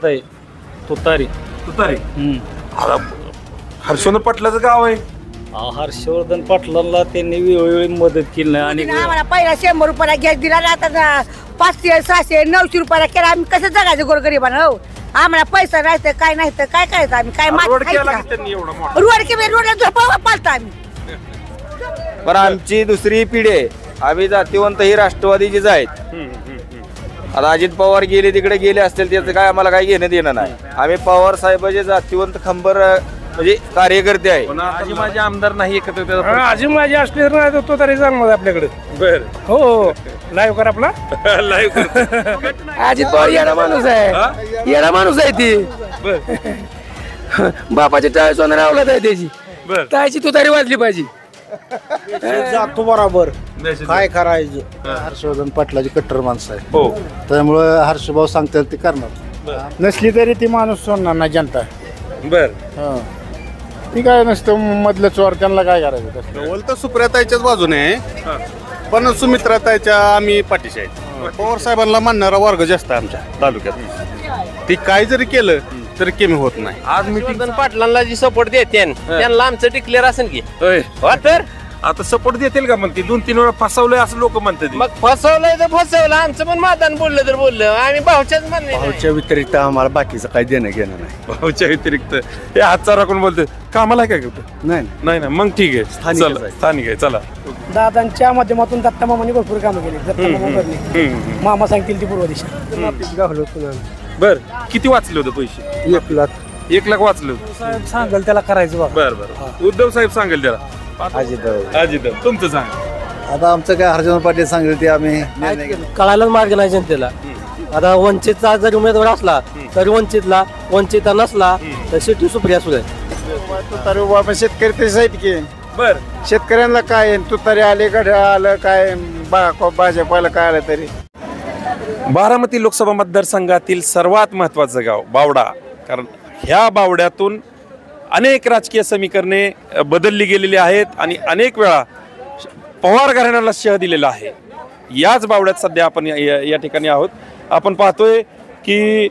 आहे तुतारी. तुतारी. आता हर्षवर्धन पाटलाचं गाव आहे. हर्षवर्धन पाटलांना त्यांनी वेळोवेळी मदत केली नाही आणि आम्हाला पहिला 100 रुपयाला गॅस दिला आता 500 600 900 रुपयाला केला. आम्ही कसं जगायचं गोरगरीबांना? हो आम्हाला पैसा नाही तर काय नाही तर काय करायचं आम्ही? काय रोड केला की त्यांनी एवढा मोठा? रोडला झोपावा पालता आम्ही. पण आमची दुसरी पिढी आहे. आम्ही जातीवंत ही राष्ट्रवादीचीच आहेत. आता अजित पवार गेले तिकडे गेले असतील त्याचं काय आम्हाला काही घेणं देणं नाही. आम्ही पवार साहेबाचे जातीवंत खंबर म्हणजे कार्यकर्ते आहे. आजी माझे आमदार नाही एकत्र. आजी माझी असले नाही तो तरी चांगला आपल्याकडे. बर हो लाईव्ह कर आपला. लाईव्ह अजित पवार येणा माणूस आहे. येणा माणूस आहे ती. बापाच्या टाळ सोनं रावलं आहे त्याची. तायची तू तरी वाजली पाहिजे. जातो बरोबर. काय करायचं? हर्षवर्धन पाटलाची कट्टर माणसं आहे. हो त्यामुळं हर्षभाऊ सांगतात ते करणार. नसली तरी ती माणूस सोडणार नाही जनता. बर. ती काय नसतं मधलं चोर त्यांना काय करायचं? बोलतं सुप्रियाताईच्याच बाजूने आहे. पण सुमित्राताईच्या आम्ही पाठीशी आहे. पवार साहेबांना मानणारा वर्ग जास्त आहे आमच्या तालुक्यात. ती काय जरी केलं तरी कमी होत नाही. आज मी पाटलांना जी सपोर्ट देते त्यांना आमचं डिक्लेअर असेल की तर आता सपोर्ट देतील का? म्हणते 2-3 वेळा फसवलंय असं लोक म्हणतात. मग फसवलंय तर फसवलं. आमचं पण मतदान बोललं तर बोललं. आम्ही भाऊच्याच म्हणणे. भाऊच्या व्यतिरिक्त आम्हाला बाकीचं काही देणं घेणं नाही. भाऊच्या व्यतिरिक्त हे हातचा राखून बोलतो कामाला काय करतो? नाही नाही ना मग ठीक आहे. चला स्थानिक आहे. चला दादांच्या माध्यमातून दत्ता मामाने भरपूर कामं केली. दत्ता मामा करणे मामा सांगतील ती पूर्व दिशा. बर किती वाचले होते पैसे? 1 लाख. 1 लाख वाचले होते. साहेब सांगेल त्याला करायचं बघा. बर बर. उद्धव साहेब सांगेल त्याला. अजित तुमचं सांग. आता आमचं काय हर्षवर्धन पाटील सांगितलं ते आम्ही कळायलाच मार्ग नाही जनतेला. आता वंचितचा जरी उमेदवार असला तरी वंचित नसला तर शेवटी सुप्रिया सुद्धा. शेतकरी तेच आहेत की. बर शेतकऱ्यांना काय तुतारी आले गड्या आलं काय भाजपाला काय आलं तरी. बारामती लोकसभा मतदारसंघातील सर्वात महत्त्वाचं गाव बावडा. कारण ह्या बावड्यातून अनेक राजकीय समीकरणे बदलली गेलेली आहेत आणि अनेक वेळा पवार घराण्याला शह दिलेला आहे. याच बावड्यात सध्या आपण या ठिकाणी आहोत. आपण पाहतोय की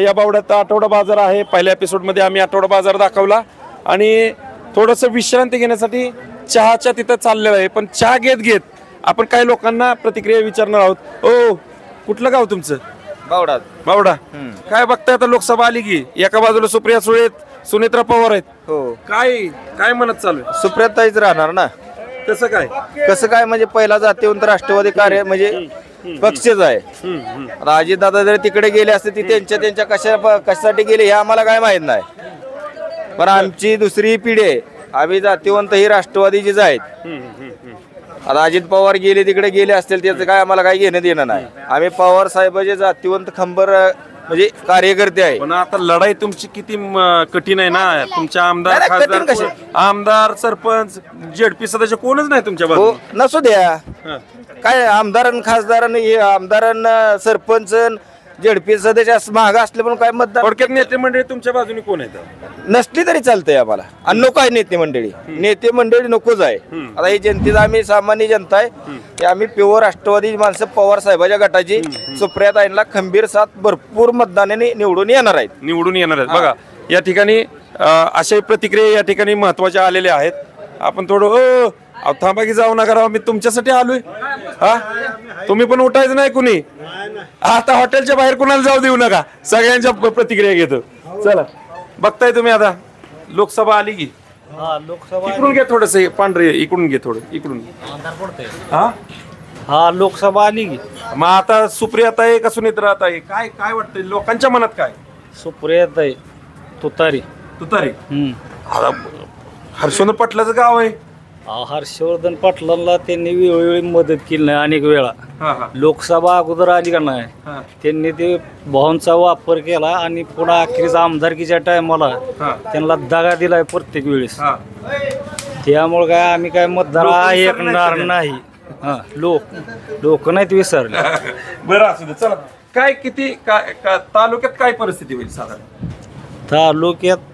या बावड्यात आठवडा बाजार आहे. पहिल्या एपिसोडमध्ये आम्ही आठवडा बाजार दाखवला आणि थोडंसं विश्रांती घेण्यासाठी चहाच्या तिथं चाललेलं आहे. पण चहा घेत आपण काही लोकांना प्रतिक्रिया विचारणार आहोत. ओ कुठलं गाव तुमचं? बावडा. काय बघताय आता लोकसभा आली की एका बाजूला सुप्रिया सुळे सुनेत्रा पवार आहेत. हो काय म्हणत चालू आहे? सुप्रियाताईच राहणार ना. कसं काय म्हणजे पहिला जातीवंत राष्ट्रवादी कार्य म्हणजे पक्षच आहे. आता अजितदादा जर तिकडे गेले असते ती त्यांच्या कशासाठी गेले हे आम्हाला काय माहित नाही. पण आमची दुसरी पिढी आहे. आम्ही जातीवंत ही राष्ट्रवादीचीच आहेत. आता अजित पवार गेले तिकडे गेले असतील त्याचं काय आम्हाला काही घेणं देणं नाही. आम्ही पवार साहेबाचे जातीवंत खंबर म्हणजे कार्यकर्ते आहे. पण आता लढाई तुमची किती कठीण आहे ना. तुमच्या आमदार सरपंच जेडपी सदस्य कोणच नाही तुमच्या बाजूने. नसू द्या काय आमदार आमदार सरपंच जेडपी सदस्य महाग असले पण काय मतदार. थोडक्यात नेते मंडळी तुमच्या बाजूने कोण आहेत? नसली तरी चालतंय आम्हाला. आणि नको आहे नेते मंडळी नकोच आहे. आता ही जनतेचा आम्ही सामान्य जनता आहे की आम्ही प्युअर राष्ट्रवादी माणसं पवार साहेबाच्या गटाची सुप्रियाताईंना खंबीर साथ भरपूर मतदानाने निवडून येणार आहेत. बघा या ठिकाणी अशा प्रतिक्रिया या ठिकाणी महत्वाच्या आलेल्या आहेत. आपण थोडं थांबा की जाऊ नका राव. मी तुमच्यासाठी आलोय. हा तुम्ही पण उठायचं नाही कुणी. आता हॉटेलच्या बाहेर कुणाला जाऊ देऊ नका. सगळ्यांच्या प्रतिक्रिया घेतो. चला बघताय तुम्ही आता लोकसभा आली की. लोकसभा इकडून घे थोडस पांढरे इकडून घे थोडं इकडून. हा लोकसभा आली की. मग आता सुप्रियाताई का सुनेत्राताई काय वाटतंय लोकांच्या मनात काय? सुप्रियाताई तुतारी. आता हर्षवर्धन पाटलाचं गाव आहे. हर्षवर्धन पाटलांना त्यांनी वेळोवेळी मदत केली नाही अनेक वेळा. लोकसभा अगोदर आली का नाही त्यांनी ते भावांचा वापर केला आणि पुन्हा अखेरीचा आमदारकीच्या टायमाला त्यांना दगा दिलाय प्रत्येक वेळेस. त्यामुळे काय आम्ही काय मतदार ऐकणार नाही. लोक नाहीत विसरले. बरं असू दे. चला काय किती तालुक्यात काय परिस्थिती होईल साधारण? तालुक्यात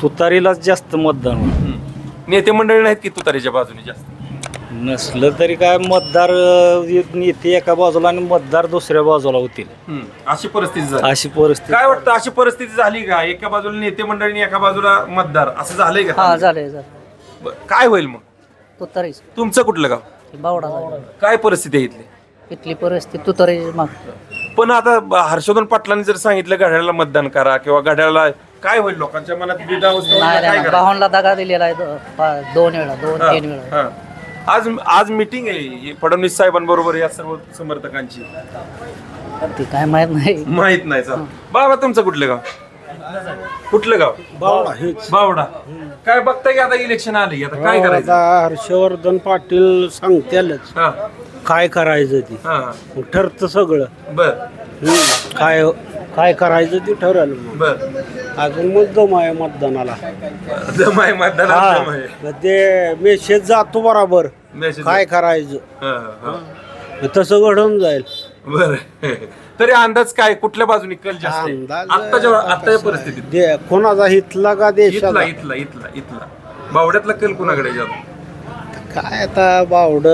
तुतारीलाच जास्त मतदान होईल. नेते मंडळी नाहीत की तुतारीच्या बाजूने जास्त? नसलं तरी काय मतदार नेते एका बाजूला आणि मतदार दुसऱ्या बाजूला होतील अशी परिस्थिती झाली. अशी परिस्थिती. काय वाटतं अशी परिस्थिती झाली का? एका बाजूला नेते मंडळी एका बाजूला मतदार असं झालंय का? झालंय बरं, काय होईल मग? तुतारीच तुमचं कुठलं गाव? बावडा काय परिस्थिती आहे इथली? इथली परिस्थिती तुतारीच माग. पण आता हर्षवर्धन पाटलांनी जर सांगितलं घड्याळाला मतदान करा किंवा घड्याळाला, काय होईल लोकांच्या मनात काय करा? बावनला दगा दिलेला आहे 2 वेळा 2-3 वेळा. हा. आज मीटिंग आहे फडणवीस साहेबांबरोबर या सर्व समर्थकांची. ती काय माहित नाही. माहित नाही सर. बाबा तुमचं कुठलं गाव? कुठलं गाव? बावडा. काय बघताय की आता इलेक्शन आले, आता काय करायचं? हर्षवर्धन पाटील सांगतेलच हा, काय करायचं ती हा, मग ठरतं सगळं. बर काय काय करायचं ते ठरवलं मग. बर. अजून मग दम आहे मतदानाला. दम आहे मतदानात, दम आहे. मग ते मेसेज जातो बरोबर Message. काय करायचं हा, हा. मग तसं घडून जाईल. बर. तरी अंदाज काय कुठल्या बाजूने कल जास्त आहे? अंदाज- आत्ताच्या परिस्थितीत कोणाचा हितला का इथला देशाला इथला इथला इथला बावड्यातला कल कुणाकडे जातो? काय आता बावड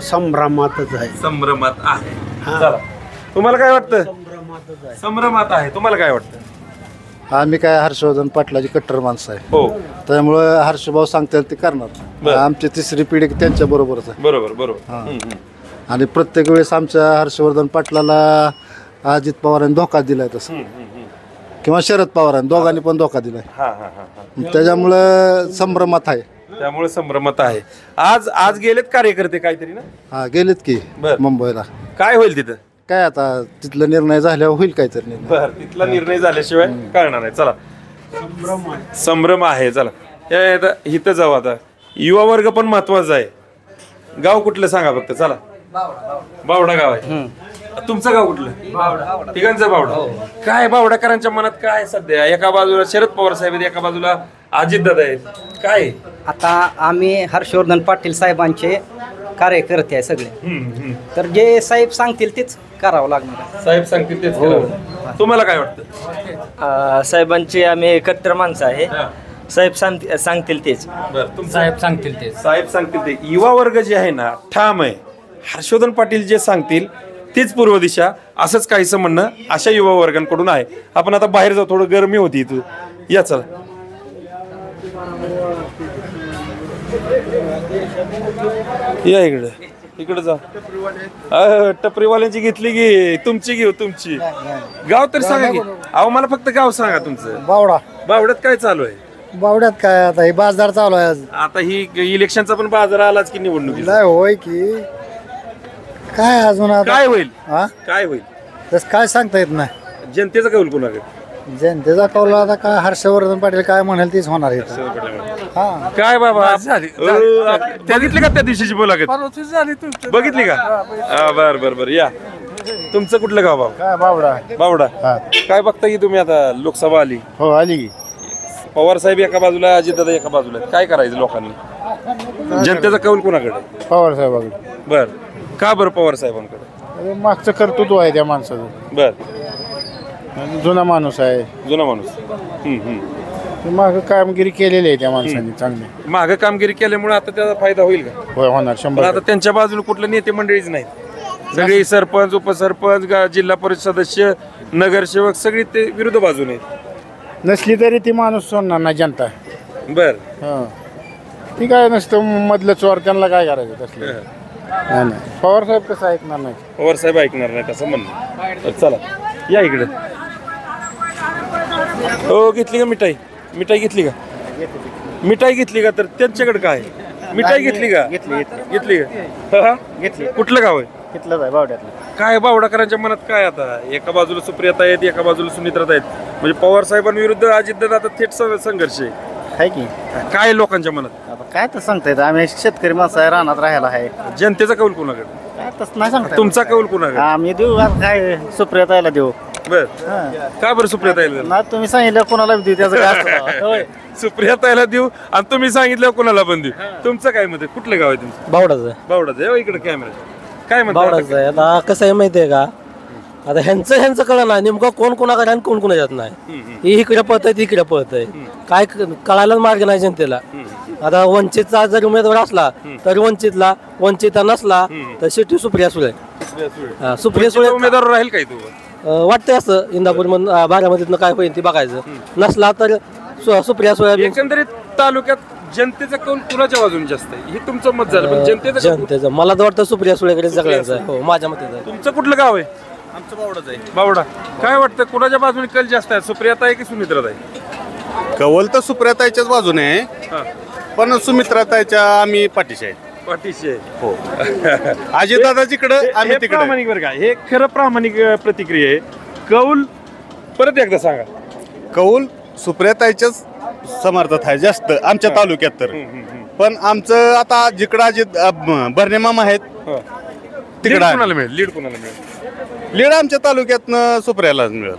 संभ्रमातच आहे. संभ्रमात आहे. चला, तुम्हाला काय वाटतं? संभ्रमातच आहे. संभ्रमात आहे. तुम्हाला काय वाटतं? आम्ही काय हर्षवर्धन पाटलाची कट्टर माणसं आहे, हो, त्यामुळे हर्षभाऊ सांगतील ते करणार. बरं. आमची तिसरी पिढी त्यांच्या बरोबरच आहे. बरोबर बरोबर. हा. हम्म, हम्म. आणि प्रत्येक वेळेस आमच्या हर्षवर्धन पाटलाला अजित पवारांनी धोका दिलाय तसं, हम्म, हम्म, हम्म. किंवा शरद पवारांनी, दोघांनी पण धोका दिलाय. हा हा हा हा. त्याच्यामुळं संभ्रमात आहे. त्यामुळे संभ्रमात आहे. आज गेलेत कार्यकर्ते काहीतरी ना? हा, गेलेत की बरं. मुंबईला. काय होईल तिथं? काय आता तिथला निर्णय झाल्यावर होईल काहीतरी निर्णय. बर, तिथला निर्णय झाल्याशिवाय कळणार नाही. चला, संभ्रम आहे. चला, इथं जाऊ आता. युवा वर्ग पण महत्वाचा आहे. गाव कुठलं सांगा फक्त. चला, बावडा गाव आहे. तुमचं गाव कुठलं? ठिकाणचं बावडा. काय बावडाकरांच्या मनात काय सध्या? एका बाजूला शरद पवार साहेब आहेत, एका बाजूला अजितदादा आहेत. काय आता आम्ही हर्षवर्धन पाटील साहेबांचे कार्यकर्ते आहे सगळे. तर जे साहेब सांगतील तेच करावं लागणार. साहेब सांगतील तेच करावं. तुम्हाला काय वाटतं? साहेबांची आम्ही कट्टर माणसं आहे. साहेब सांगतील तेच. साहेब सांगतील तेच. साहेब सांगतील ते. युवा वर्ग जे आहे ना, ठाम आहे. हर्षवर्धन पाटील जे सांगतील तीच पूर्व दिशा, असंच काहीसं म्हणणं अशा युवा वर्गांकडून आहे. आपण आता बाहेर जाऊ, थोडं गरमी होती इथं. या चला. या इकडे जा. टपरीवाल्यांची घेतली की तुमची घेऊ? तुमची गाव तर सांगा की. अहो, मला फक्त गाव सांगा तुमचं. बावडा. बावड्यात काय चालू आहे? बावड्यात काय आता हे बाजार चालू आहे आज. आता ही इलेक्शनचा पण बाजार आलाच की निवडणुकीचा. नाही होय की काय अजून आता काय होईल? हा, काय होईल? तसं काय सांगता येत नाही. जनतेचा कौल कोणाकडे? जनतेचा कौल आता काय हर्षवर्धन पाटील काय म्हणाल तीच होणार आहे. हा, काय बाबा बघितली का त्या दिवशीची मुलाखत? बघितली का? बर. या, तुमचं कुठलं गाव बाबा? काय बावडा. बावडा. काय बघता की तुम्ही आता लोकसभा आली, हो आली की. पवार साहेब एका बाजूला, अजितदादा एका बाजूला. काय करायचं लोकांनी? जनतेचा कौल कोणाकडे? पवार साहेबाकडे. बर. का बरं पवार साहेबांकडे? मागचं कर्तृत्व आहे त्या माणसाचं. बर. जुना माणूस आहे. जुना माणूस. माग कामगिरी केलेली आहे त्या माणसाने चांगली. मागं कामगिरी केल्यामुळे आता त्याचा फायदा होईल का? होय, होणार पण 100. आता त्यांच्या बाजूला कुठले नेते मंडळीच नाहीत. सगळी सरपंच, उपसरपंच, जिल्हा परिषद सदस्य, नगरसेवक सगळी ते विरुद्ध बाजूने आहेत. नसली तरी ती माणूस सोडणार नाही जनता. बर. ती काय नसतं मधलं चोर, त्यांना काय करायचं तसलं. नाही. पवार साहेब कसं ऐकणार नाही. पवार साहेब ऐकणार नाही असं म्हणणं. चला, या इकडे. हो, घेतली का मिठाई? मिठाई घेतली का? मिठाई घेतली का? तर त्यांच्याकडे काय? मिठाई घेतली का? घेतली का? घेतली. कुठलं गाव आहे? घेतलं आहे बावड्यातलं. काय बावडाकरांच्या मनात काय आता? एका बाजूला सुप्रियाता आहेत, एका बाजूला सुनित्राता आहेत. म्हणजे पवार साहेबांविरुद्ध अजितदादा आता थेट संघर्ष आहे की. काय लोकांच्या मनात? आता काय तर सांगता येतं. आम्ही शेतकरी माणसं आहे, रानात राहायला आहे. जनतेचा कौल कोणाकडे? काय तसं नाही सांगता. तुमचा कौल कोणाकडे? आम्ही देऊ आता काय सुप्रियाताईला देऊ. बर. का बरं सुप्रियाता येईल? ना तुम्ही सांगितलं कोणाला देऊ त्याचं काय होय. सुप्रियाताईला देऊ आणि तुम्ही सांगितलं कोणाला पण देऊ. तुमचं काय मत आहे? कुठलं गाव आहे तुमचं? बावडाच बावडाच आहे. इकडे कॅमेरा काय बावडाच म्हणतात? आहे. आता कसं आहे माहितीये का, आता ह्यांचं कळलं नाही नेमकं कोण कोणाकडे आणि कोण कोणाच्यात नाही. ही इकडे पळत आहे, इकडे पळत आहे. काय कळायला मार्ग नाही जनतेला. आता वंचितचा जर उमेदवार असला तर वंचित नसला तर सिटी सुप्रिया सुळे. सुप्रिया सुळे उमेदवार राहील काय तू वाटतंय असं इंदापूर बारामतीतनं काय होईल ते बघायचं. नसला तर सुप्रिया सुळे. एकंदरीत तालुक्यात जनतेचा कौल कुणाच्या बाजूने जास्त आहे हे तुमचं मत झालं, पण जनतेचं मला तर वाटतं सुप्रिया सुळेकडे सगळ्यांचं आहे. हो, माझ्या मते तुमचं कुठलं गाव आहे? आमचं बावडाच आहे. बावडा. काय वाटतं कुणाच्या बाजूने कल जास्त आहे, सुप्रियाताई की सुमित्राताई? कवल तर सुप्रियाताईच्याच बाजूने आहे, पण सुमित्राताईच्या आम्ही पाठीशी आहे. पाठीशी आहे. हो. अजितदादा जिकडं आम्ही हे तिकडे. प्रामाणिक बरं का, हे खरं प्रामाणिक प्रतिक्रिया आहे. कौल परत एकदा सांगा. कौल सुप्रियाताईच्याच समर्थत आहे जास्त आमच्या तालुक्यात तर. पण आमचं आता जिकडं अजित भरणे मामा आहेत लीड कोणाला मिळेल? लीड कोणाला मिळेल? लीड आमच्या तालुक्यातनं सुप्रियालाच मिळेल.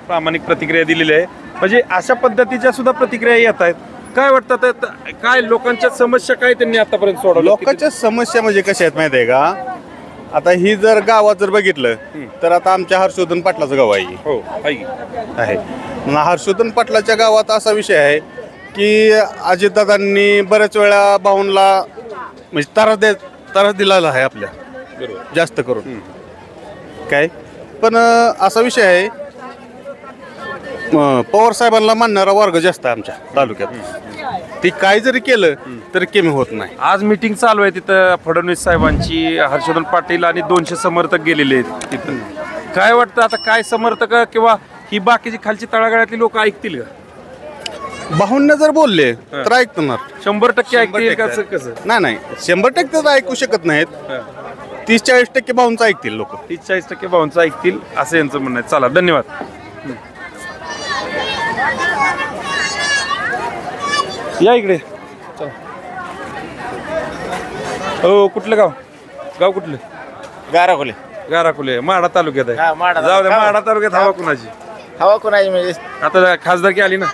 प्रामाणिक प्रतिक्रिया दिलेली आहे. म्हणजे अशा पद्धतीच्या सुद्धा प्रतिक्रिया येत आहेत. काय वाटतं आता, काय लोकांच्या समस्या काय त्यांनी आतापर्यंत सोडवल्या? लोकांच्या समस्या म्हणजे कशा आहेत माहिती आहे का? आता ही जर गावात जर बघितलं तर आता आमच्या हर्षवर्धन पाटलाचं गाव आहे. हो आहे. हर्षवर्धन पाटलाच्या गावात असा विषय आहे की अजितदादांनी बऱ्याच वेळा भाऊंला म्हणजे त्रास दिलेला आहे आपल्या जास्त करून. काय पण असा विषय आहे, पवार साहेबांना मानणारा वर्ग जास्त आहे आमच्या तालुक्यात. ती काय जरी केलं तरी कमी होत नाही. आज मीटिंग चालू आहे तिथं फडणवीस साहेबांची, हर्षवर्धन पाटील आणि 200 समर्थक गेलेले आहेत तिथं. काय वाटतं आता, काय समर्थक किंवा ही बाकीची खालची तळागाळातली लोक ऐकतील का? भाऊंना जर बोलले तर ऐकणार. 100% ऐकतील का? कसं नाही 100% तर ऐकू शकत नाहीत. 30-40% भाऊंचं ऐकतील लोक. 30-40% भाऊंचं ऐकतील असं यांचं म्हणणं आहे. चला, धन्यवाद. या इकडे. हो, कुठलं गाव? गाव कुठलं? गाराखोले. माढा तालुक्यात आहे. जाऊ द्या, माढा तालुक्यात हवा कुणाची? हवा कोणाची म्हणजे आता खासदारकी आली ना.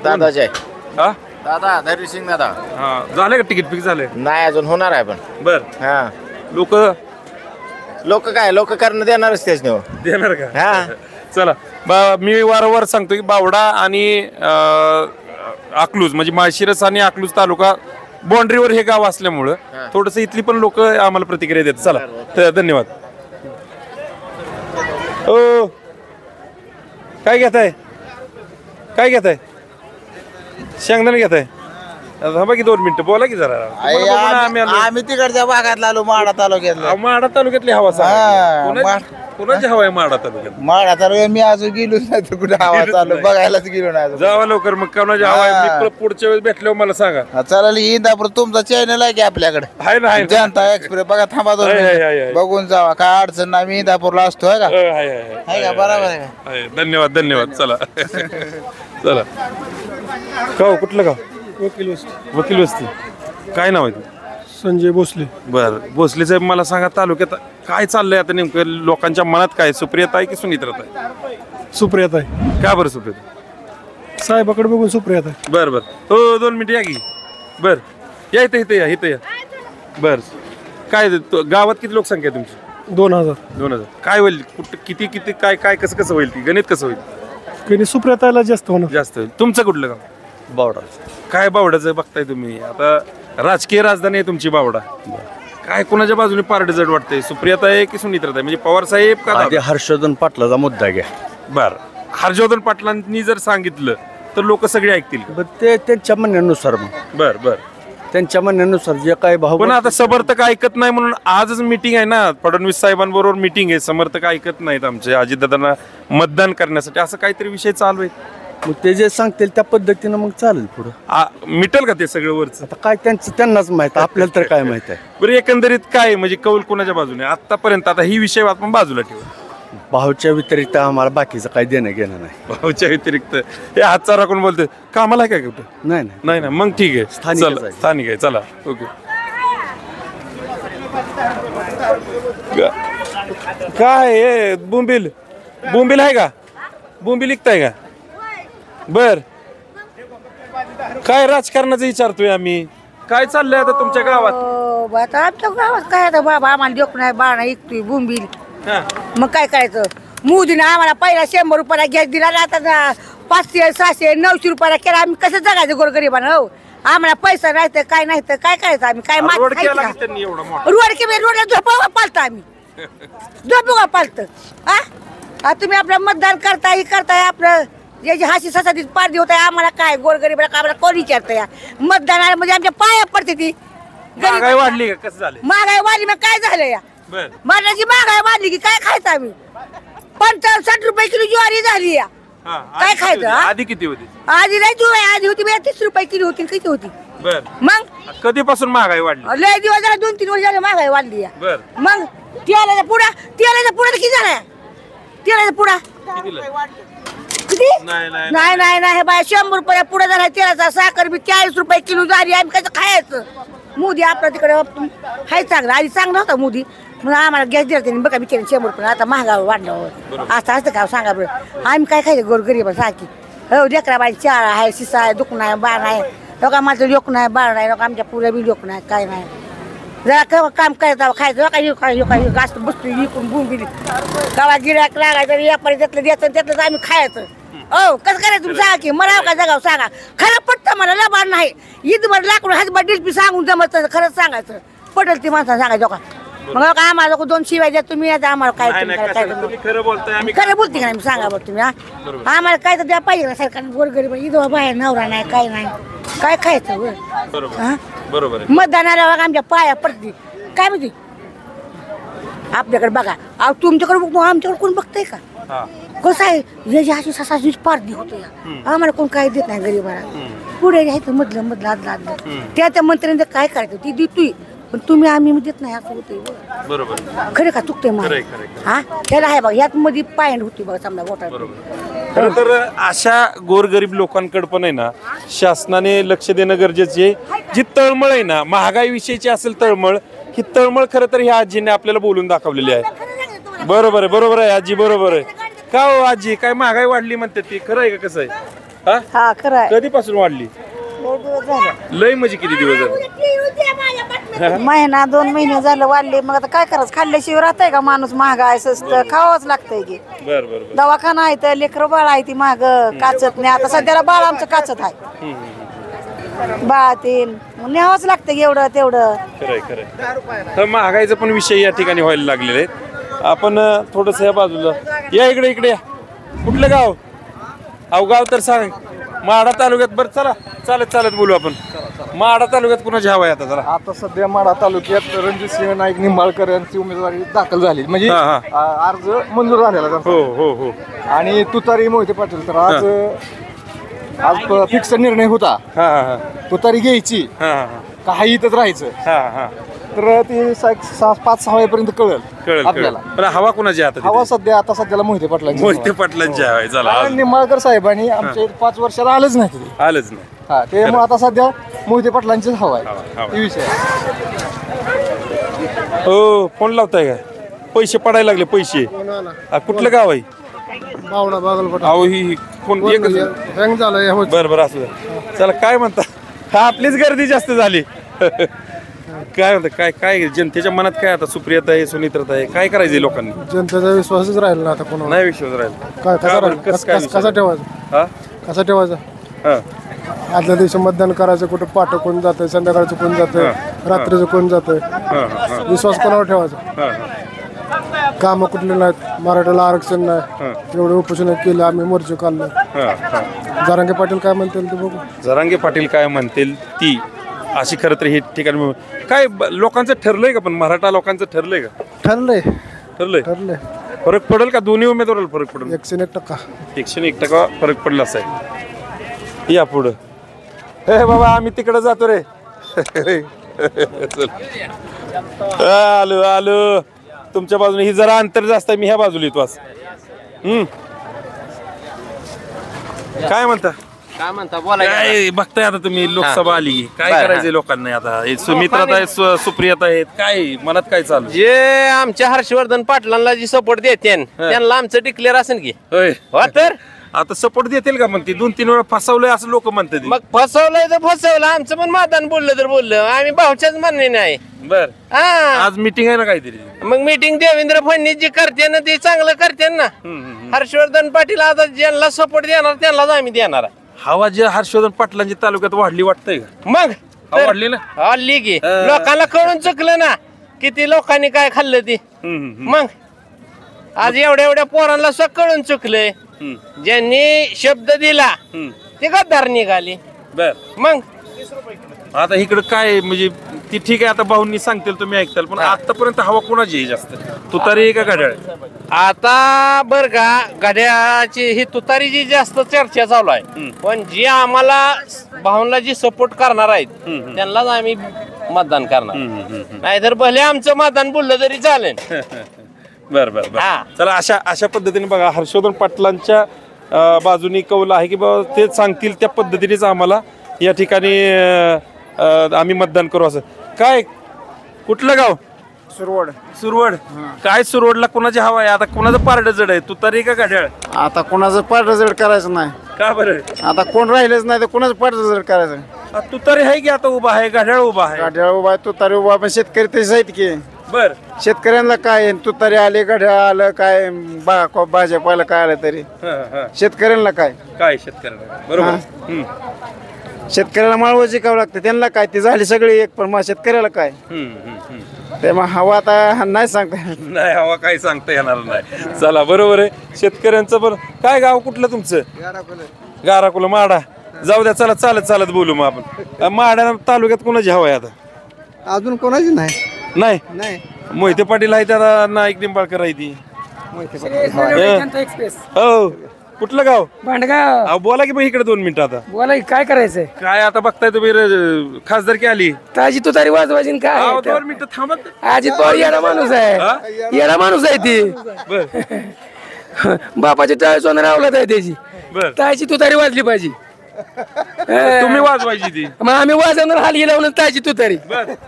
दादाचे आहे. हा दादा धैर्यसिंग दादा. हा, झालं का तिकीट फिक्स झालंय? नाही अजून होणार आहे. पण बर, लोक लोक करणं देणारच तेच नाही. देणार का? हा. चला, मी वारंवार सांगतो की बावडा आणि अकलूज म्हणजे माळशिरस आणि अकलूज तालुका बाउंड्रीवर हे गाव असल्यामुळं थोडस इथली पण लोक आम्हाला प्रतिक्रिया देतात. चला, तर धन्यवाद. ओ, काय घेताय? शेंगदाणे घेताय? थांबा की 2 मिनिटं, बोला की जरा. आम्ही तिकडच्या भागात आलो, माढा तालुक्यात. माढा तालुक्यातली हवा सांगा. कोणाची हवा आहे माढा तालुक्यात? माढा तालुक्यात मी अजून गेलोच नाही. तर कुठे हवा चालू बघायलाच गेलो नाही. जावा लवकर. मग कोणाची हवा आहे मी पुढच्या वेळेस भेटल्यावर मला सांगा. चालेल. इंदापूर तुमचा चॅनल आहे की आपल्याकडे? आहे ना, जनता एक्सप्रेस. बघा, थांबा 2 मिनिटं बघून जावा. काय अडचण नाही. मी इंदापूरला असतो. आहे का? बरोबर आहे. धन्यवाद. चला. चला. गाव कुठलं गाव? वकील वस्ती. काय नाव आहे तू? संजय भोसले. बर, भोसले साहेब, मला सांगा तालुक्यात काय चाललंय आता नेमकं? लोकांच्या मनात काय, सुप्रियाताई की सुनित्राताई? सुप्रियाताई. का बरं सुप्रियाताई? साहेबाकडे बघून सुप्रियाताई. बर. हो, 2 मिनिटं या की. बर, या इथं या. बर, काय गावात किती लोकसंख्या आहे तुमची? 2000. काय होईल? किती काय कसं होईल? ती गणित कसं होईल? सुप्रियाताईला जास्त होणार. जास्त होईल. तुमचं कुठलं गाव? बावडा. काय बावड्याचं बघताय तुम्ही? आता राजकीय राजधानी आहे तुमची बावडा. काय कोणाच्या बाजूने पारड जड वाटतंय, सुप्रियाताई की सुनित्राताई? म्हणजे पवार साहेब का दादा? हर्षवर्धन पाटलाचा मुद्दा घ्या. बर, हर्षवर्धन पाटलांनी जर सांगितलं तर लोक सगळे ऐकतील? ते त्यांच्या म्हणण्यानुसार. बर, त्यांच्या म्हणण्यानुसार जे काय भाऊ. पण आता समर्थक ऐकत नाही म्हणून आजच मीटिंग आहे ना, फडणवीस साहेबांबरोबर मीटिंग आहे. समर्थक ऐकत नाहीत आमचे अजितदादांना मतदान करण्यासाठी, असं काहीतरी विषय चालू आहे. मग ते जे सांगतील त्या पद्धतीनं मग चालेल पुढं. मिटल का ते सगळं वरच? आता काय त्यांनाच माहित, आपल्याला तर काय माहित आहे. बरं, एकंदरीत काय म्हणजे कौल कोणाच्या बाजूने आतापर्यंत? आता ही विषय आपण बाजूला ठेवू. भाऊच्या व्यतिरिक्त आम्हाला बाकीचं काही देणं घेणं नाही. भाऊच्या व्यतिरिक्त हे हातचा राखून बोलते. कामाला आहे काय कुठं? नाही ना. मग ठीक आहे, स्थानिक आहे. चला, ओके. काय बोंबील आहे का? बोंबील विकताय का? बर, काय राजकारणाचं विचारतोय आम्ही. काय चाललंय आता तुमच्या गावात? आता आमच्या गावात काय आता बाबा, आम्हाला देख नाही, बाणा ऐकतोय बुंबील. मग काय करायचं? मोदीनं आम्हाला पहिला 100 रुपयाला गॅस दिला, आता 500, 600, 900 रुपयाला केला. आम्ही कसं जगायचं गोरगरिबानं? हो, आम्हाला पैसा नाही तर काय नाही तर काय करायचं आम्ही काय माती रोड खायची केला का? की त्यांनी एवढा मोठा रोड की रोडला झोपवा पालतो आम्ही झोपवा पालत तुम्ही आपलं मतदान करताय आपलं जे हाशी ससादी पारदी होत आहे आम्हाला काय गोरगरीब आम्हाला कोण विचारतं या मतदानाला म्हणजे आमच्या पाया पडते ती महागाई वाढली का कसं झालं महागाई वाढली मग काय झालं या बर माझ्याची महागाई वाढली की काय खायचं आम्ही 50-60 रुपये किलो ज्वारी झाली या काय खायचं आधी किती होती आधी नाही जुवाय आधी होती 30 रुपये किलो होती किती होती बर मग कधीपासून महागाई वाढली लय दिवस झाला 2-3 वर्ष झाले महागाई वाढली या बर मग तेलाचा पुढा किती झाला तेलाचा पुढा किती नाही बाय 100 रुपये पुढे झाला तेलाचा साखर बी 40 रुपये किलो झाली आम्ही कसं खायचं मोदी आपल्या तिकडे हाय चांगला आधी चांगला होता मोदी म्हणून आम्हाला गॅस दिला त्यांनी बघा बिचारी 100 रुपये आता महागावर वाढल्यावर असं का सांगा बरं आम्ही काय खायचं गोरगरीब सारखी हो लेकरा बाई चार आहे शिसा आहे दुखणं आहे बाळ आहे लोका माझं लोक नाही बाळ नाही लोक आमच्या पुऱ्या बी लोक नाही काय नाही जरा काम करायचं खायचं काय घास बसतो विकून बुम बिली गावात गिराक लागायचं व्यापारी त्यातलं द्यायचं त्यातलं आम्ही खायचं हो कसं करायचं तुम्ही सांगा की मला का जगाव सांगा खरं पटतं मला लबाड नाही ईदभर लाकडून हातभर डिस्पी सांगून जमत खरंच सांगायचं पटेल ती माणसाला सांगायचं का मग आम्हाला 2 शिवाय द्या तुम्ही आता आम्हाला काय खरं बोलताय आम्ही खरं बोलते का नाही सांगा बरं तुम्ही आम्हाला काय तर द्या पाहिजे ना सरकारने गोरगरीब ईदवा बाहेर नवरा नाही काय नाही काय खायचं बरोबर मतदानाला आमच्या पाया पडते काय म्हणते आपल्याकडे बघा तुमच्याकडे बघतो आमच्याकडे कोण बघतंय का कसं आहे याची अशी ससाची पारदी होते आम्हाला कोण काय देत नाही गरीबाला पुढे घ्यायचं मधलं आदलं त्या मंत्र्यांचं काय करायचं ती देतोय पण तुम्ही आम्ही देत नाही असं होतंय बरोबर खरं का चुकतंय मला हा त्याला आहे बघा यात मध्ये पायंड होती बघा समजा गोटा खरं तर अशा गोरगरीब लोकांकडे पण आहे ना शासनाने लक्ष देणं गरजेचे आहे जी तळमळ आहे ना महागाई विषयीची असेल तळमळ ही तळमळ खरं तर ह्या आजीने आपल्याला बोलून दाखवलेली आहे बरोबर आहे आजी बरोबर आहे का हो आजी काय महागाई वाढली म्हणते ती खरं आहे का कसं आहे हा खरं आहे कधीपासून वाढली लय म्हणजे किती दिवस झाले महिना 2 महिने झालं वाढले मग आता काय करायचं खाल्ल्याशिवाय राहतंय का माणूस महाग आहे स्वस्त खावाच लागतंय की बर दवाखाना आहे तर लेकरं बाळ आहे ती महाग काचत नाही आता सध्याला बाळ आमचं काचत आहे बाळ तीन न्यावंच लागतं की एवढं तेवढं खरंय तर महागाईचा पण विषय या ठिकाणी व्हायला लागलेले आहेत आपण थोडस या बाजूला या इकडे या कुठलं गाव गाव तर सांग माढा तालुक्यात बरं चला चालत बोलू आपण माढा तालुक्यात कुणाची हवा आहे आता जरा आता सध्या माढा तालुक्यात रणजित सिंह नाईक निंबाळकर यांची उमेदवारी दाखल झाली म्हणजे अर्ज मंजूर झालेला हो आणि तुतारी मोहिते पाटील तर आज फिक्स निर्णय होता तुतारी घ्यायची काही इथंच राहायचं तर ती 5-6 वाजेपर्यंत कळेल आपल्याला हवा कुणाची आता हवा सध्याला मोहिते पाटलांची हवा आहे निंबाळकर साहेबांनी आमच्या 5 वर्षाला आलंच नाही ते मग आता सध्या मोहिते पाटलांचीच हवा आहे विषय हो फोन लावताय का पैसे पडायला लागले पैसे कुठलं गाव आहे बावडा बागलपट अहो ही फोन हँग झालं बरं असं चला काय म्हणता आपलीच गर्दी जास्त झाली काय म्हणता काय जनतेच्या मनात काय आता सुप्रियता आहे सुनित्रता आहे काय करायचे लोकांनी जनतेचा विश्वासच राहिला ना आता कोणाला नाही विश्वास राहिला कसा ठेवायचा आदल्या दिवशी मतदान करायचं कुठं पाठ कोण जातंय संध्याकाळचं कोण जातंय रात्रीचं कोण जातंय विश्वास कोणावर ठेवायचा काम कुठले नाहीत मराठ्याला आरक्षण नाही एवढं उपोषण केलं आम्ही मोर्चे काढलं जरांगे पाटील काय म्हणतील ते बघू जरांगे पाटील काय म्हणतील ती अशी खरं तर हे ठिकाणी काय लोकांचं ठरलंय का पण मराठा लोकांचं ठरलंय का ठरलंय फरक पडेल का दोन्ही उमेदवाराला फरक पडेल 101% फरक पडला असेल या पुढं हे बाबा आम्ही तिकडे जातो रे आलो तुमच्या बाजूने ही जरा अंतर जास्त आहे मी ह्या बाजूला येतो आज काय म्हणता बोला काय बघताय आता तुम्ही लोकसभा आली काय करायचंय लोकांना आता सुमित्रात आहेत सुप्रियाता आहेत काय मनात काय चालू जे आमच्या हर्षवर्धन पाटलांना जी सपोर्ट देते त्यांना आमचं डिक्लेअर असेल की तर आता सपोर्ट देतील का मग ती 2-3 वेळा फसवलंय असं लोक म्हणतात मग फसवलंय तर फसवलं आमचं पण मतदान बोललं तर बोललं आम्ही भाऊच्याच म्हणणे नाही बर आज मीटिंग आहे ना काहीतरी मग मीटिंग देवेंद्र फडणवीस जे करते ना ते चांगलं करते ना हर्षवर्धन पाटील आता ज्यांना सपोर्ट देणार त्यांनाच आम्ही देणार हवा जे हर्षवर्धन पाटलांची तालुक्यात वाढली वाटतंय का? मग हवा वाढली ना? हल्ली की लोकांना कळून चुकलं ना किती लोकांनी काय खाल्लं ती. मग आज एवढ्या पोरांना कळून चुकलंय. ज्यांनी शब्द दिला ते गद्दार निघाली. बर मग आता इकडे काय म्हणजे ती ठीक आहे, आता भाऊंनी सांगतील तुम्ही ऐकताल, पण आतापर्यंत हवा कोणाची आहे जास्त, तुतारी आहे का घड्याळ? आता बर का घड्याळाची ही तुतारीची जास्त चर्चा चालू आहे. पण जे आम्हाला भाऊंना जी सपोर्ट करणार आहेत त्यांनाच आम्ही मतदान करणार. नाहीतर भले आमचं मतदान बोललं तरी चालेल. बर बर बर. चला अशा पद्धतीने बघा, हर्षवर्धन पाटलांच्या बाजूनी कौल आहे की बाबा ते सांगतील त्या पद्धतीनेच आम्हाला या ठिकाणी आम्ही मतदान करू. असं काय, कुठलं गाव? सुरवड. काय सुरवडला कोणाची हवा आहे आता? कोणाचं पारड जड आहे, तुतारी का घड्याळ? आता कोणाचं पाठ जड करायचं नाही. का बरं? आता कोण राहिलेच नाही तर कोणाचं पाठ जड करायचं. तुतारी आहे की आता उभा आहे, घड्याळ उभा आहे? गाड्या उभा आहे, तुतारी उभा, पण शेतकरी तसे आहेत की. बर शेतकऱ्यांना काय तुतारी आले, घड्याळ आलं, काय भाजपाला काय आलं तरी शेतकऱ्यांना काय शेतकऱ्यांना बरोबर. शेतकऱ्याला माळवं जिकावं लागतं, त्यांना काय ते झाले सगळे एक, पण मग शेतकऱ्याला काय तेव्हा हवा आता नाही सांगता नाही, हवा काही सांगता येणार नाही. चला बरोबर आहे, शेतकऱ्यांचं पण काय. गाव कुठलं तुमचं? गाराकुला. माडा. जाऊ द्या, चला चालत बोलू मग आपण. माडा तालुक्यात कोणाची हवा आहे आता? अजून कोणाची नाही. मोहिते पाटील आहे त्याला, नाईक निंबाळकर आहे ती. हो. कुठलं गाव? भांडगाव. बोला की मग इकडे 2 मिनिटं. आता बोला काय करायचंय? काय आता बघताय तुम्ही, खासदारकी आली ताजी तू तारी वाजवायची काय? 2 मिनिटं थांबत. अजित पवार येडा माणूस आहे, येडा माणूस आहे ती. बापाची टाळी सोनं रावलात आहे त्याची. ताजी तू तारी वाजली पाहिजे. तुम्ही वाजवायची ती, मग आम्ही वाजवणार हाली लावून ताजी तू तारी.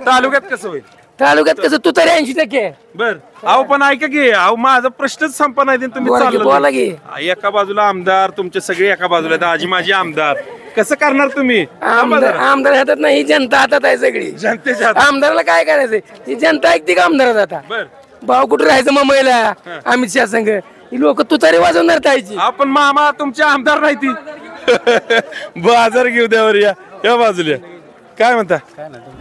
तालुक्यात कसं होईल? तालुक्यात कसं तू तारी 80%. बर. अहो पण ऐका की, अहो माझा प्रश्नच संपा नाही. तुम्ही बोला की. एका बाजूला आमदार तुमचे सगळे, एका बाजूला दाजी माझी आमदार, कसं करणार तुम्ही? आमदार हातात नाही, ही जनता हातात आहे सगळी. जनतेच्या आमदाराला काय करायचंय? ही जनता ऐकते का आमदारात? आता बर भाऊ कुठे राहायचं मुंबईला अमित शहा संघ, ही लोक तुतारी वाजवणार ताईची. आपण मामा तुमचे आमदार नाही ती. बाजार घेऊ द्यावर या बाजूला. काय म्हणता,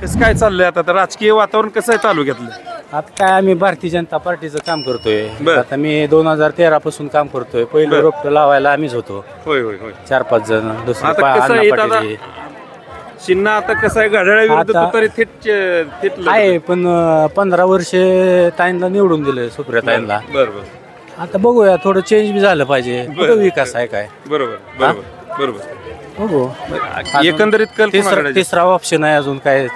कसं काय चाललंय आता? तर राजकीय वातावरण कसं आहे तालुक्यातलं? आता काय, आम्ही भारतीय जनता पार्टीचं काम करतोय. आता मी 2013 पासून काम करतोय. पहिलं रोपट लावायला आम्हीच होतो. होय 4-5 जण. दुसरं चिन्ह आता कसं आहे, घड्याळाविरुद्ध तुतारी थेट आहे. पण 15 वर्ष ताईंना निवडून दिलं, सुप्रिया ताईंना. बरोबर. आता बघूया, थोडं चेंज बी झालं पाहिजे. कुठं विकास आहे काय? बरोबर. हो. एकंदरीत तिसरा ऑप्शन आहे अजून काय?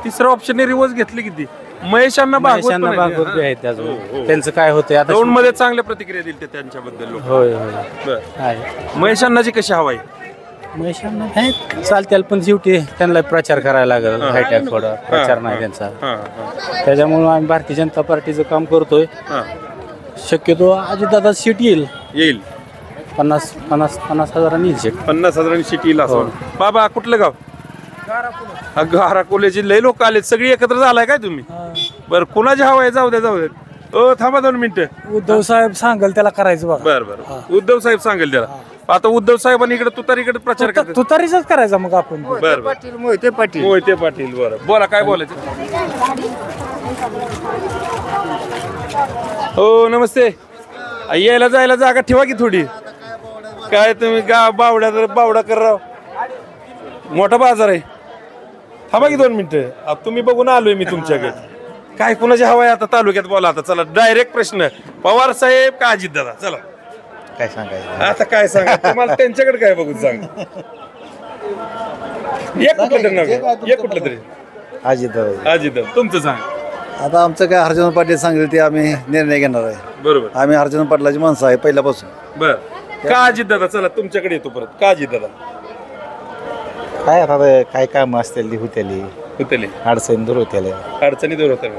तिसरा ऑप्शन रिवर्स घेतले किती? महेशांना भागवत बी आहेत अजून. त्यांचं काय होतंय आता? दोन मध्ये चांगल्या प्रतिक्रिया दिली त्यांच्याबद्दल. होय. महेशांनाची कशी हवा आहे? महेशांना काय चालतील, पण शेवटी त्यांना प्रचार करायला लागेल. हायटॅक थोडा प्रचार नाही त्यांचा. त्याच्यामुळे आम्ही भारतीय जनता पार्टीचं काम करतोय. शक्यतो अजितदादा सीट येईल. 50,000 सीट. 50,000 सीट येईल असं. बाबा कुठलं गाव? गाराकोल्याची लय लोक आले, सगळी एकत्र झालाय काय तुम्ही? बरं, कुणाची हवा आहे? जाऊ द्या. थांबा 2 मिनिटं. उद्धव साहेब सांगल त्याला करायचं बघा. बरं. उद्धव साहेब सांगेल त्याला. आता उद्धव साहेबांनी इकडे तुतारीकडे प्रचार करतात. तुतारीचाच करायचा मग आपण. बरं. मोहिते पाटील. बरं, बोला काय बोलायचं. हो नमस्ते. यायला जायला जागा ठेवा की थोडी. काय तुम्ही बावडा कर राव. मोठा बाजार आहे. थांबा की 2 मिनिटं. तुम्ही बघून आलोय मी तुमच्याकडे. काय कुणाची हवा आहे आता तालुक्यात? बोला आता. चला डायरेक्ट प्रश्न. पवार साहेब का अजित दादा? चला काय सांगायचं आता? काय सांगा तुम्हाला त्यांच्याकडे काय बघून सांग. एक कुठलं तरी अजित दादा तुमचं सांग. आता आमचं काय हर्षवर्धन पाटील सांगेल ते आम्ही निर्णय घेणार आहे. बरोबर. आम्ही हर्षवर्धन पाटलाची माणसं आहे पहिल्यापासून. बर. का अजित दादा? चला तुमच्याकडे येतो परत. का अजित दादा? काय आता काय काम असतील होतेली अडचणी दूर होत्या.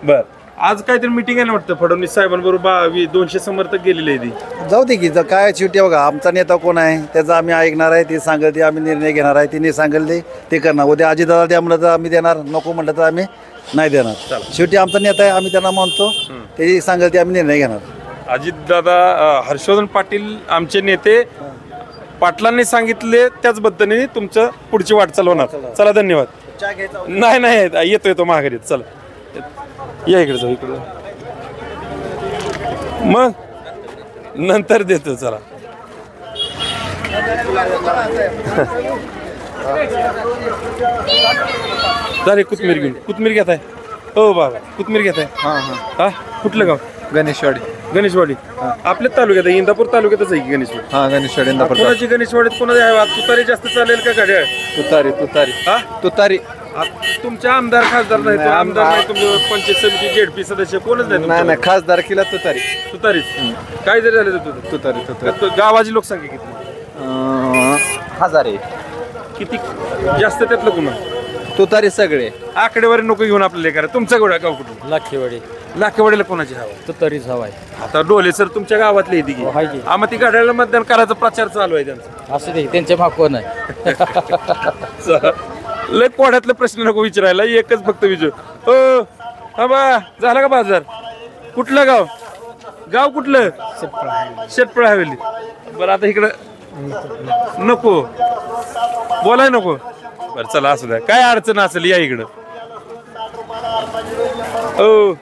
बर. आज काहीतरी मिटिंग आहे ना वाटतं फडणवीस साहेबांबरोबर 200 समर्थक गेलेले आहे ती. जाऊ दे की काय शेवटी बघा आमचा नेता कोण आहे त्याचं आम्ही ऐकणार आहे. ते सांगेल ते आम्ही निर्णय घेणार आहे. तिने सांगेल ते करणार. उद्या अजितदादा द्या म्हणलं तर आम्ही देणार, नको म्हटलं तर आम्ही नाही देणार. शेवटी आमचा नेता आहे, आम्ही त्यांना मानतो. ते सांगेल ते आम्ही निर्णय घेणार. अजितदादा, हर्षवर्धन पाटील आमचे नेते पाटलांनी सांगितले त्याच पद्धतीने तुमचं पुढची वाटचाल होणार. चला धन्यवाद. नाही नाही येतो माघारी. चला या इकडे जाऊ इकडे मग नंतर देतो. चला झाले कोथमीर घेऊन. कोथमीर घेत आहे हो बाबा कोथमीर घेत आहे. हा कुठलं गाव? गणेशवाडी. गणेशवाडी आपल्याच तालुक्यात आहे. इंदापूर तालुक्यातच आहे की गणेशवाडी? हा गणेशवाडी इंदापूर. कोणाची गणेशवाडीत कोणाची आहे? तुतारी जास्त चालेल का घड्याळ? तुतारी तुतारी. हा तुतारी. तुमच्या आमदार खासदार नाही तो आमदार नाही तुमच्या पंचायत समिती जेडपी सदस्य कोणच नाही? नाही खासदार केला तुतारी. तुतारीच. काय जरी झालं तर तुतारी. गावाची लोकसंख्या किती? 1000 आहे. किती जास्त त्यातलं कुणा? तुतारी सगळे. आकडेवारी नको घेऊन आपल्याला करा. तुमचं गाव कुठून? लाखेवाडी. लाखेवाडीला कोणाची हवा? तुतारीच हवा आहे. आता डोले सर तुमच्या गावातले येते की? मग ती घड्याळाला मतदान करायचा प्रचार चालू आहे त्यांचा. असं नाही त्यांच्या माग कोण आहे? लय कोड्यातले प्रश्न नको विचारायला. एकच फक्त विचार. हो हा बा झाला का बाजार? कुठलं गाव? गाव कुठलं? शेटपळ हवेली. बरं आता इकडं नको बोलाय नको. बरं चला असू द्या. काय अडचण असेल या इकडं. हो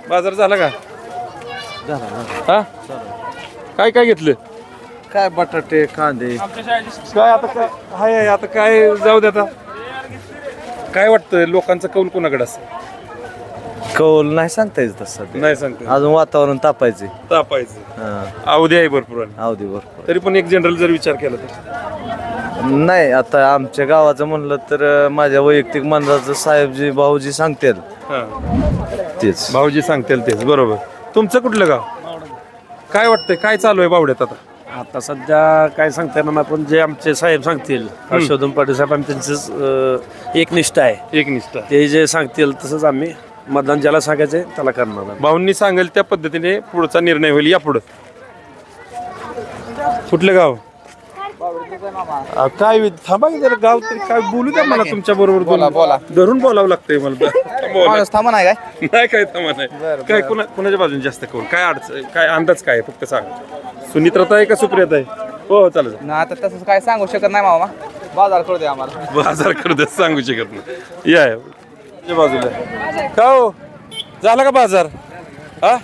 बाजार झाला का? हा काय काय घेतलं? काय बटाटे कांदे काय आता काय हाय आता काय जाऊ दे. आता काय वाटतं लोकांचं कौल कोणाकडे असं? कौल नाही सांगता येत तसं. नाही सांगता. अजून वातावरण तापायचे. अवधी आहे भरपूर. अवधी भरपूर. तरी पण एक जनरल जर विचार केला तर नाही. आता आमच्या गावाचं म्हणलं तर माझ्या वैयक्तिक मंडळाचं साहेबजी भाऊजी सांगतील तेच. भाऊजी सांगतील तेच बरोबर. तुमचं कुठलं गाव? काय वाटतंय काय चालू आहे बावड्यात आता? आता सध्या काय सांगता येणार पण जे आमचे साहेब सांगतील हर्षवर्धन पाटील साहेब आम्ही त्यांचं एकनिष्ठ आहे. एकनिष्ठ ते जे सांगतील तसंच आम्ही मतदान ज्याला सांगायचंय त्याला करणार. भाऊंनी सांगेल त्या पद्धतीने पुढचा निर्णय होईल. या पुढं कुठलं गाव? काय थांबा की जरा गाव तरी काय बोलू द्या मला तुमच्या बरोबर. बोला. धरून बोलावं लागतंय मला. थांबा नाही काय? नाही काय थांबा नाही. काय कुणाच्या बाजूने जास्त करून काय अडचण काय अंदाज काय फक्त सांग. सुनित्रता आहे का सुप्रियता आहे? हो चालेल ना. आता तसं काय सांगू शकत नाही मामा. बाजार करू दे आम्हाला. बाजार करू दे सांगू शकत नाही. या बाजूला का हो झाला का बाजार? हा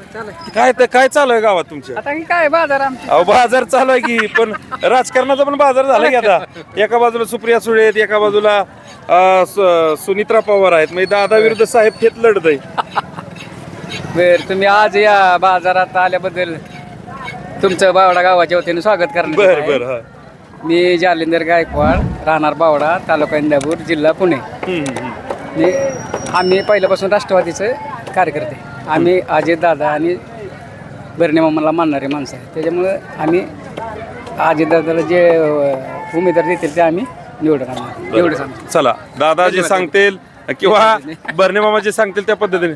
काय तर काय चालू आहे गावात तुमच्या? आता काय बाजार आमच्या? अहो बाजार चालू आहे की पण राजकारणाचा पण बाजार झाला की आता. एका बाजूला सुप्रिया सुळे आहेत एका बाजूला सुनित्रा पवार आहेत. म्हणजे दादा विरुद्ध साहेब थेट लढत आहे. बर तुम्ही आज या बाजारात आल्याबद्दल तुमचं बावडा गावाच्या वतीने स्वागत करणार. बर मी जालिंदर गायकवाड राहणार बावडा तालुका इंदापूर जिल्हा पुणे. आम्ही पहिल्यापासून राष्ट्रवादीचं कार्यकर्ते. आम्ही अजित दादा आणि बर्णे मामाला मानणारे माणसं आहे. त्याच्यामुळं आम्ही अजित दादाला जे उमेदवार देतील ते आम्ही निवडून आणणार. एवढं सांगतो. चला दादा जे सांगतील किंवा बर्णे मामा जे सांगतील त्या पद्धतीने.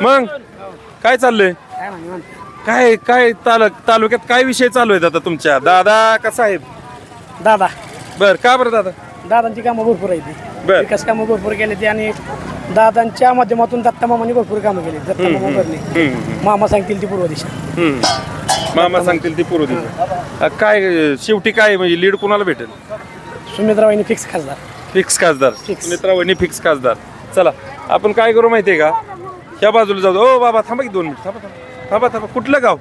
मग काय चाललंय? काय काय तालुक्यात काय विषय चालू आहेत आता तुमच्या? दादा का साहेब? दादा. बर का बरं दादा? दादांची कामं भरपूर आहेत. विकास कामं भरपूर केली ती आणि दादांच्या माध्यमातून दत्ता मामाने भरपूर कामं केली. दत्ता मामा करणे मामा सांगतील ती पूर्व दिशा. मामा सांगतील ती पूर्व दिशा. काय शेवटी काय म्हणजे लीड कोणाला भेटेल? सुमित्राबाईंनी फिक्स खासदार. फिक्स खासदार. सुमित्राबाईंनी फिक्स खासदार. चला आपण काय करू माहितीये का? ह्या बाजूला जाऊ. ओ बाबा थांबा की 2 मिनिट. थांबा. कुठलं गाव?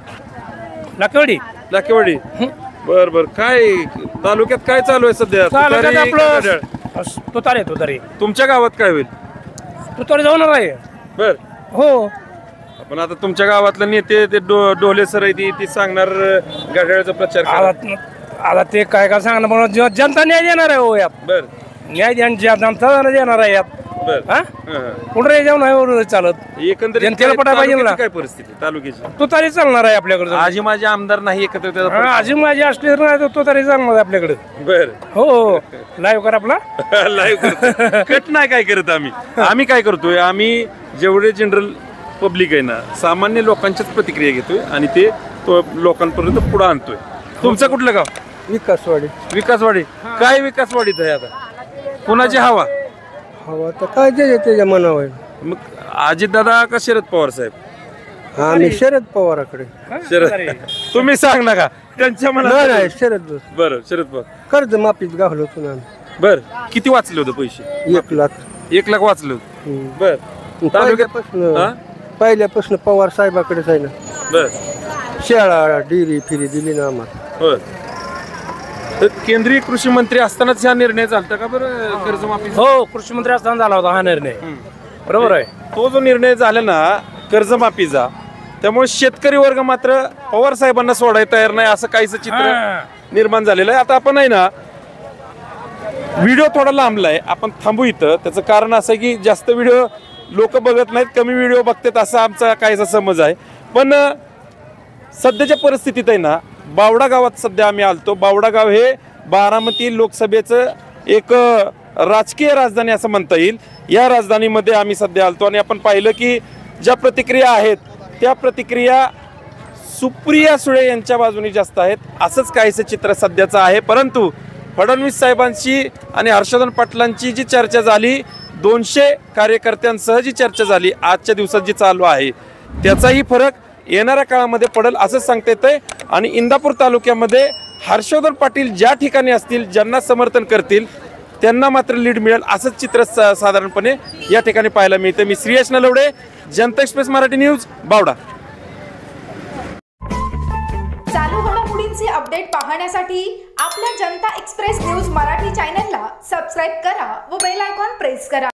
लाकेवाडी. लाकेवाडी. बर काय तालुक्यात काय चालू आहे सध्या? तुतारी. तुमच्या गावात काय होईल? तुतारी जाणार आहे. बर हो. पण आता तुमच्या गावातले नेते ते डोले सर आहे ती सांगणार घड्याळाचा प्रचार. आता ते काय सांगणार म्हणून जनता न्याय देणार आहे. हो यात बर न्याय जनता देणार आहे यात. कुठे जाऊन आहे चालत एकंदरीत जनतेला पटाय पाहिजे ना. काय परिस्थिती तालुक्याची? तुतारी चालणार आहे आपल्याकडे. आजी माझे आमदार नाही एकत्र. आजी माझी असली तर तुतारी चालणार आहे आपल्याकडे. बर हो लाईव्ह कर आपला. लाईव्ह कट नाही काय करत आम्ही काय करतोय? आम्ही जेवढे जनरल पब्लिक आहे ना सामान्य लोकांच्याच प्रतिक्रिया घेतोय आणि ते लोकांपर्यंत पुढे आणतोय. तुमचं कुठलं गाव? विकासवाडी. विकासवाडी. काय विकासवाडीत आहे आता? कुणाची हवा? हवा तर काय जे त्याच्या मनावर. मग अजित दादा का शरद पवार साहेब? आम्ही शरद पवाराकडे. शरद तुम्ही सांग नका त्यांच्या मनात. नाही शरद बरं शरद पवार. कर्ज माफीत गावलो होतो आम्ही. बर किती वाचले होते पैसे? 1 लाख. 1 लाख वाचले होते. बर पहिल्यापासून पवार साहेबाकडेच आहे ना. बर शाळा डेअरी फिरी दिली ना आम्हाला. होय. तर केंद्रीय कृषी मंत्री असतानाच हा निर्णय झाला का बरं कर्जमाफी? हो, कृषी मंत्री असताना झाला होता हा निर्णय. बरोबर आहे. तो जो निर्णय झाला ना कर्जमाफीचा, त्यामुळे शेतकरी वर्ग मात्र पवार साहेबांना सोडायला तयार नाही असं काहीच चित्र निर्माण झालेलं आहे. आता आपण आहे ना व्हिडिओ थोडा लांबलाय, आपण थांबू इथं. त्याचं कारण असं आहे की जास्त व्हिडिओ लोक बघत नाहीत, कमी व्हिडिओ बघतात असा आमचा काहीसा समज आहे. पण सध्याच्या परिस्थितीत आहे ना बावडा गावात सध्या आम्ही आलतो. बावडा गाव हे बारामती लोकसभेचं एक राजकीय राजधानी असं म्हणता येईल. या राजधानीमध्ये आम्ही सध्या आलतो आणि आपण पाहिलं की ज्या प्रतिक्रिया आहेत त्या प्रतिक्रिया सुप्रिया सुळे यांच्या बाजूने जास्त आहेत. असंच काहीसं चित्र सध्याचं आहे. परंतु फडणवीस साहेबांची आणि हर्षवर्धन पाटलांची जी चर्चा झाली, 200 कार्यकर्त्यांसह जी चर्चा झाली आजच्या दिवसात जी चालू आहे, त्याचाही फरक येणाऱ्या काळामध्ये पडेल असं सांगता येतंय. आणि इंदापूर तालुक्यामध्ये हर्षवर्धन पाटील ज्या ठिकाणी असतील, ज्यांना समर्थन करतील त्यांना मात्र लीड मिळेल असंच चित्र साधारणपणे या ठिकाणी पाहायला मिळते. मी श्रीयश नलवडे, जनता एक्सप्रेस मराठी न्यूज, बावडा. चालू घडामोडींचे अपडेट पाहण्यासाठी आपल्या जनता एक्सप्रेस न्यूज मराठी चॅनलला सबस्क्राईब करा व बेल आयकॉन प्रेस करा.